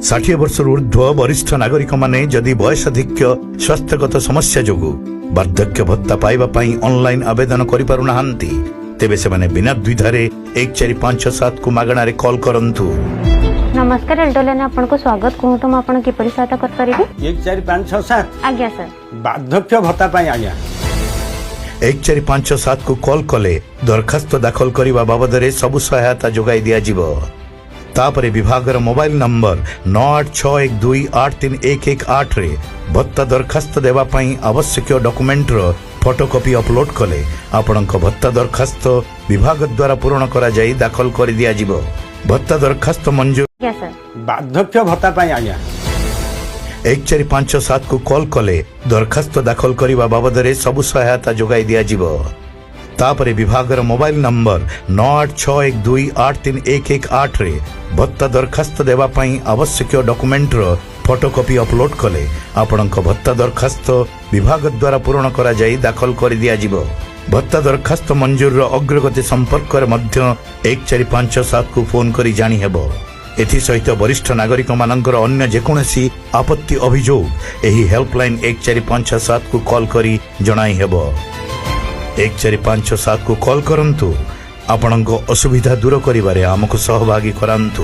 60 वर्ष ऊर्ध्व वरिष्ठ नागरिक माने जदि वयसाधिक्य स्वास्थ्यगत समस्या जोगु वार्धक्य भत्ता पाइबा पई ऑनलाइन आवेदन करि पारु नाहंती तेबे से माने बिना द्विधारे 1457 को मागणा रे कॉल करंतु। नमस्कार एल्डोलाने आपन को स्वागत कहूँ तो आपण की सहायता कर परिबे 14567 आज्ञा सर वार्धक्य भत्ता पाई आज्ञा 1457 को कॉल कले दरखास्त दाखल करिबा बाबद रे सब सहायता जोगाई दिया जिवो। तापरे विभागर मोबाइल नंबर 9861283118 रे भत्ता दरखास्त देवा पई आवश्यक डॉक्यूमेंट रो फोटोकॉपी अपलोड कले आपणक भत्ता दरखास्त विभाग द्वारा पूर्ण करा जाई दाखल कर दिया जिवो। भत्ता दरखास्त मंजूर वार्धक्य भत्ता पाई आज्ञा 1457 को कॉल कले दरखास्त दाखल करिबा बाबद रे सब सहायता जोगाई दिया जिवो। तापरे विभागर मोबाइल नंबर 9861283118 रे भत्ता दरखास्त देवा पई आवश्यक डॉक्यूमेंट रो फोटोकॉपी अपलोड कले आपणक भत्ता दरखास्त विभाग द्वारा पूर्ण करा जाई दाखल कर दिया जिवो। भत्ता दरखास्त मंजूर रो अग्रगति संपर्क रे मध्य 1457 को फोन करी जानी हेबो। एथि सहित वरिष्ठ नागरिक मानकर अन्य जेकोसी आपत्ति अभियोग एही हेल्पलाइन 1457 को कॉल करी जणाई हेबो। 1457 को कॉल करंतु आपणक असुविधा दूर करिबारे हमको सहभागी करांतु।